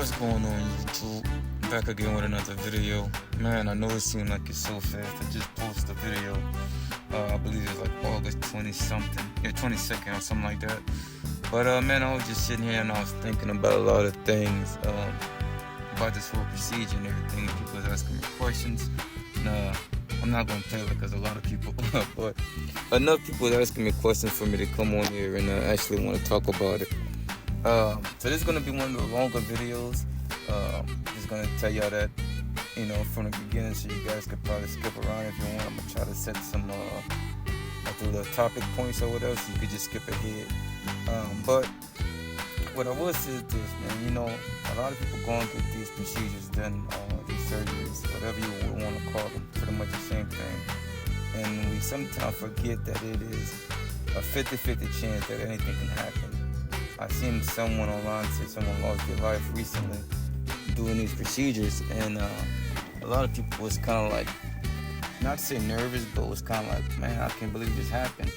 What's going on YouTube? Back again with another video. Man, I know it seemed like it's so fast. I just posted a video. I believe it was like August 20 something. Yeah, 22nd or something like that. But man, I was just sitting here and I was thinking about a lot of things about this whole procedure and everything. People was asking me questions. And, I'm not gonna tell it because a lot of people, but enough people are asking me questions for me to come on here and actually want to talk about it. So this is gonna be one of the longer videos. Just gonna tell y'all that, you know, from the beginning, so you guys could probably skip around if you want. I'm gonna try to set some like the topic points or whatever, so you could just skip ahead. But what I will say is this, man. You know, a lot of people going through these procedures, done these surgeries, whatever you would want to call them, pretty much the same thing. And we sometimes forget that it is a 50-50 chance that anything can happen. I seen someone online say someone lost their life recently doing these procedures, and a lot of people was kind of like, not to say nervous, but was kind of like, man, I can't believe this happened.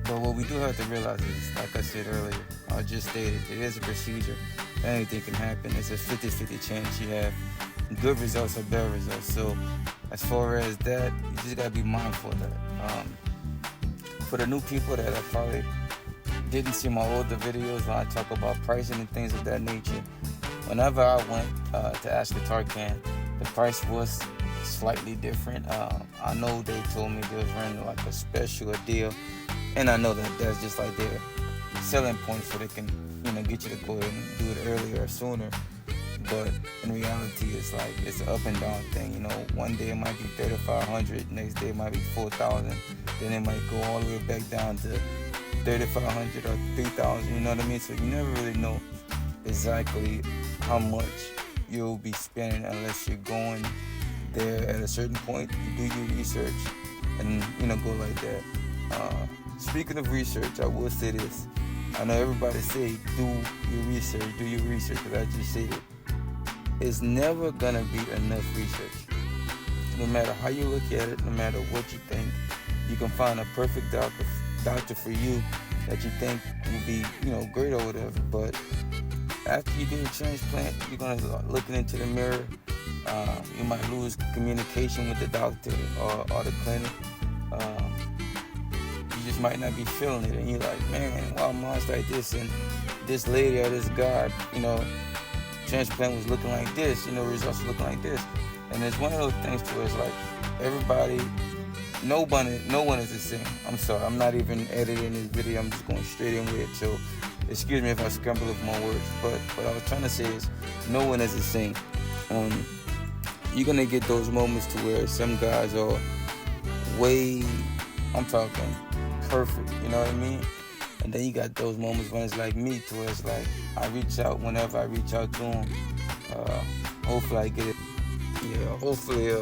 But what we do have to realize is, like I said earlier, I just stated, it is a procedure. Anything can happen. It's a 50-50 chance you have good results or bad results. So as far as that, you just gotta be mindful of that. For the new people that are probably didn't see my older videos when I talk about pricing and things of that nature, whenever I went to Asli Tarcan, the price was slightly different. I know they told me they was running like a special or deal, and I know that that's just like their selling point, so they can, you know, get you to go ahead and do it earlier or sooner. But in reality, it's like it's an up and down thing. You know, one day it might be 3,500, next day it might be 4,000, then it might go all the way back down to 3,500 or 3,000. You know what I mean? So you never really know exactly how much you'll be spending unless you're going there at a certain point. You do your research and, you know, go like that. Speaking of research, I will say this. I know everybody say do your research, because I just said it. It's never gonna be enough research. No matter how you look at it, no matter what you think, you can find a perfect doctor for you that you think will be, you know, great or whatever. But after you do a transplant, you're gonna looking into the mirror. You might lose communication with the doctor or the clinic. You just might not be feeling it, and you're like, man, wow, mine's like this, and this lady or this guy, you know, transplant was looking like this, you know, results were looking like this. And it's one of those things to where it's like everybody, no one is the same. I'm sorry, I'm not even editing this video, I'm just going straight in with it. So excuse me if I scramble up my words, but what I was trying to say is no one is the same. You're gonna get those moments to where some guys are way, I'm talking perfect, you know what I mean? And then you got those moments when it's like me, to where it's like I reach out whenever I reach out to them. Hopefully I get it. Yeah, hopefully,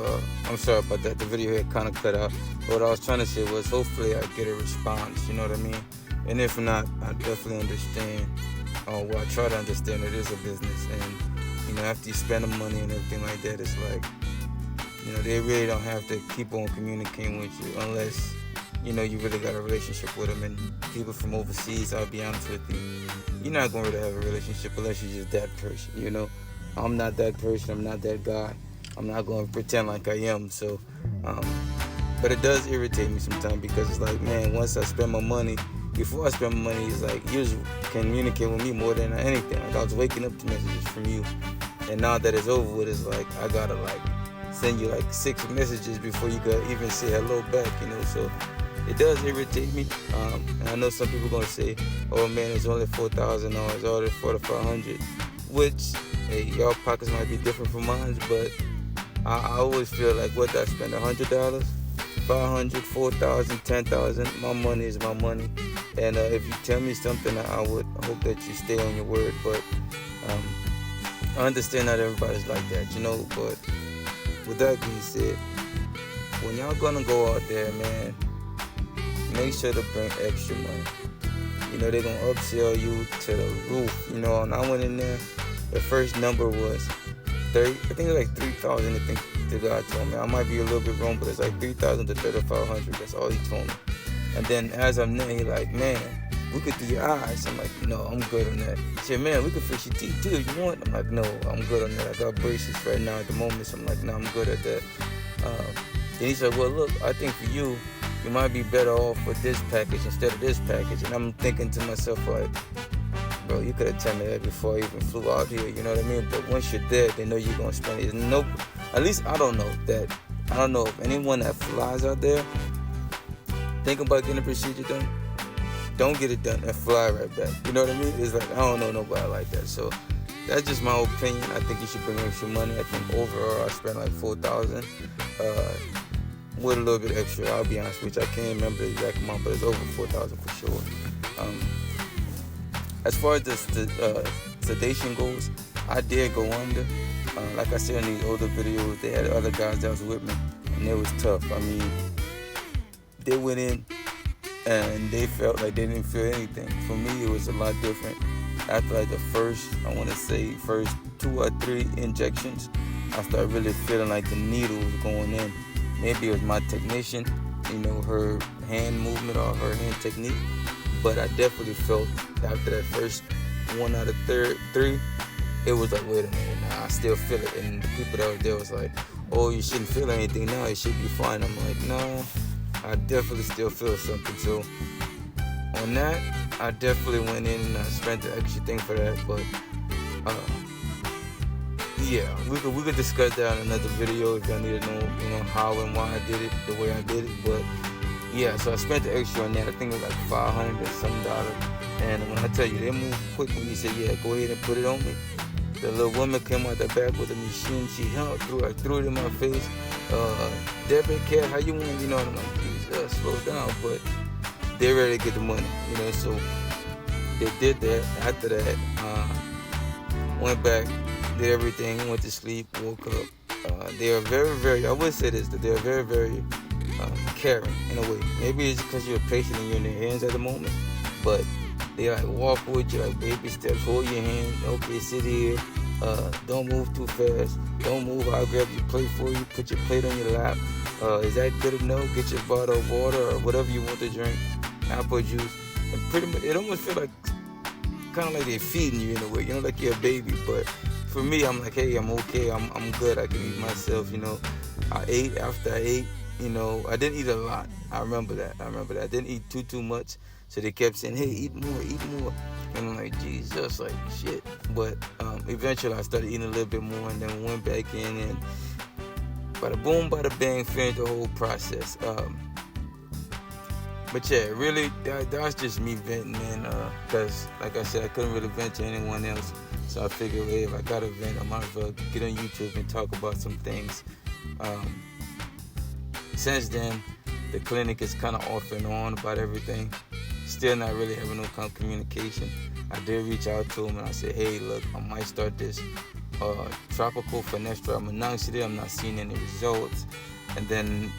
I'm sorry about that. The video here kind of cut out. What I was trying to say was hopefully I get a response, you know what I mean? And if not, I definitely understand. Well, I try to understand it is a business. And, you know, after you spend the money and everything like that, it's like, you know, they really don't have to keep on communicating with you unless, you know, you really got a relationship with them. And people from overseas, I'll be honest with you, you're not going to really have a relationship unless you're just that person, you know? I'm not that person. I'm not that guy. I'm not going to pretend like I am. So, but it does irritate me sometimes, because it's like, man, once I spend my money, before I spend my money, it's like you just communicate with me more than anything. Like I was waking up to messages from you, and now that it's over with, it's like I gotta like send you like 6 messages before you could even say hello back, you know? So it does irritate me. And I know some people gonna say, oh man, it's only $4,000, it's only $4,500, which, hey, y'all pockets might be different from mine, but I always feel like, what did I spend, $100, $500, $4,000, $10,000? My money is my money, and if you tell me something, I would hope that you stay on your word. But I understand not everybody's like that, you know. But with that being said, when y'all gonna go out there, man, make sure to bring extra money. You know, they're gonna upsell you to the roof. You know, and I went in there, the first number was 30, I think it was like 3,000. I think the guy told me. I might be a little bit wrong, but it's like 3,000 to 3,500. That's all he told me. And then as I'm there, he like, man, we could do your eyes. I'm like, no, I'm good on that. He said, man, we could fix your teeth too if you want. I'm like, no, I'm good on that. I got braces right now at the moment, so I'm like, no, I'm good at that. Then he said, well, look, I think for you might be better off with this package instead of this package. And I'm thinking to myself, like, bro, you could have told me that before I even flew out here, you know what I mean? But once you're there, they know you're going to spend it. No, at least I don't know if anyone that flies out there think about getting a procedure done, don't get it done and fly right back. You know what I mean? It's like, I don't know nobody like that. So that's just my opinion. I think you should bring extra money. I think overall I spent like $4,000 with a little bit extra. I'll be honest with you, I can't remember the exact amount, but it's over $4,000 for sure. As far as the sedation goes, I did go under. Like I said in these older videos, they had other guys that was with me, and it was tough. I mean, they went in and they felt like they didn't feel anything. For me, it was a lot different. After like the first 2 or 3 injections, I started really feeling like the needle was going in. Maybe it was my technician, her hand movement or her hand technique. But I definitely felt after that first 1 out of 3, it was like, wait a minute, nah, I still feel it. And the people that were there was like, oh, you shouldn't feel anything now, it should be fine. I'm like, no, I definitely still feel something. So on that, I definitely went in and I spent the extra thing for that. But yeah, we could discuss that in another video if y'all need to know, how and why I did it the way I did it. But yeah, so I spent the extra on that. I think it was like $500 or something. And when I tell you, they moved quick when he said, yeah, go ahead and put it on me. The little woman came out the back with a machine. She threw it in my face. Debit card, how you want? And I'm like, Jesus, slow down. But they're ready to get the money, so they did that. After that, went back, did everything, went to sleep, woke up. They are very, very, I would say this, that they are very, very caring in a way. Maybe it's because you're a patient and you're in their hands at the moment, but they like walk with you, like baby steps, hold your hand, okay, sit here, don't move too fast, don't move, I'll grab your plate for you, put your plate on your lap, is that good enough? Get your bottle of water or whatever you want to drink, apple juice, and pretty much, it almost feels like, kind of like they're feeding you in a way, like you're a baby. But for me, I'm like, hey, I'm okay, I'm good, I can eat myself, I ate after I ate, I didn't eat a lot, I remember that, I didn't eat too much, so they kept saying, hey, eat more, and I'm like, Jesus, like, shit, but eventually I started eating a little bit more, and then went back in, and bada boom, bada bang, finished the whole process. But yeah, really, that was just me venting, man, because, like I said, I couldn't really vent to anyone else, so I figured, hey, if I got to vent, I might as well get on YouTube and talk about some things. Since then, the clinic is kind of off and on about everything. Still not really having no kind of communication. I did reach out to him and I said, hey, look, I might start this tropical finasteride monoxide. I'm not seeing any results. And then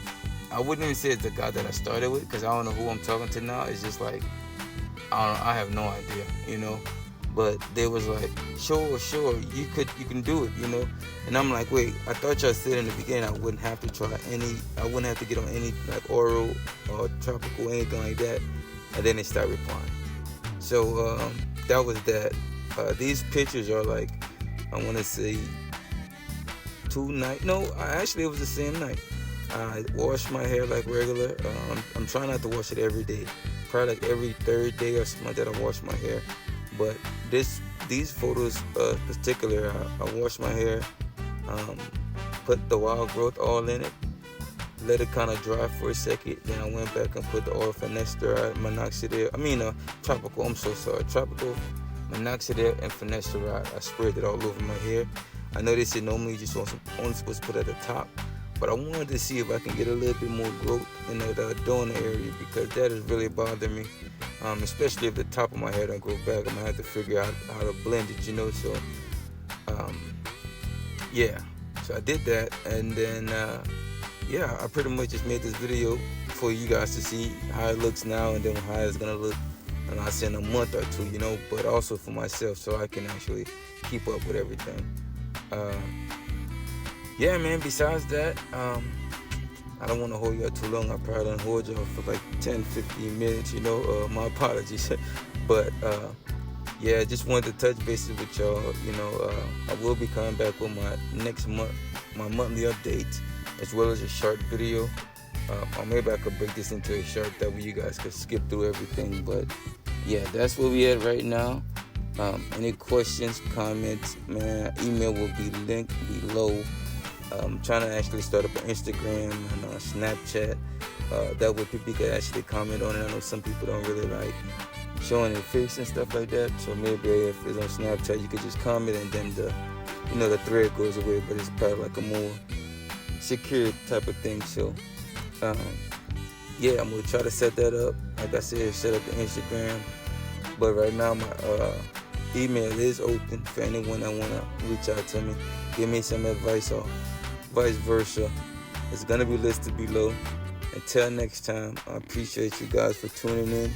I wouldn't even say it's the guy that I started with, because I don't know who I'm talking to now. It's just like, I have no idea, But they was like, sure, you can do it, And I'm like, wait, I thought y'all said in the beginning I wouldn't have to I wouldn't have to get on any like oral or tropical, anything like that. And then they start replying. So that was that. These pictures are like, I want to say 2 nights. No, actually it was the same night. I wash my hair like regular. I'm trying not to wash it every day. Probably like every 3rd day or something like that I wash my hair. But these photos particular, I washed my hair, put the wild growth all in it, let it kind of dry for a second. Then I went back and put the oil finasteride, tropical monoxide and finasteride. I sprayed it all over my hair. I know they said normally you just only supposed to put it at the top, but I wanted to see if I can get a little bit more growth in that donor area, because that is really bothering me. Especially if the top of my hair don't grow back, I'm gonna have to figure out how to blend it, So, yeah. So I did that, and then, I pretty much just made this video for you guys to see how it looks now, and then how it's gonna look, and I say in a month or 2, But also for myself, so I can actually keep up with everything. Yeah, man. Besides that, I don't want to hold y'all too long. I probably done hold y'all for like 10-15 minutes, you know. My apologies. But yeah, just wanted to touch bases with y'all. You know, I will be coming back with my next month, my monthly updates, as well as a short video. Or maybe I could break this into a short, that way you guys could skip through everything. But yeah, that's where we at right now. Any questions, comments, man, email will be linked below. I'm trying to actually start up an Instagram and Snapchat. That way people can actually comment on it. I know some people don't really like showing their face and stuff like that. So maybe if it's on Snapchat, you could just comment and then the thread goes away. But it's probably like a more secure type of thing. So yeah, I'm gonna try to set that up. Like I said, set up the Instagram. But right now my email is open for anyone that wanna reach out to me, give me some advice, or vice versa. It's gonna be listed below. Until next time, I appreciate you guys for tuning in.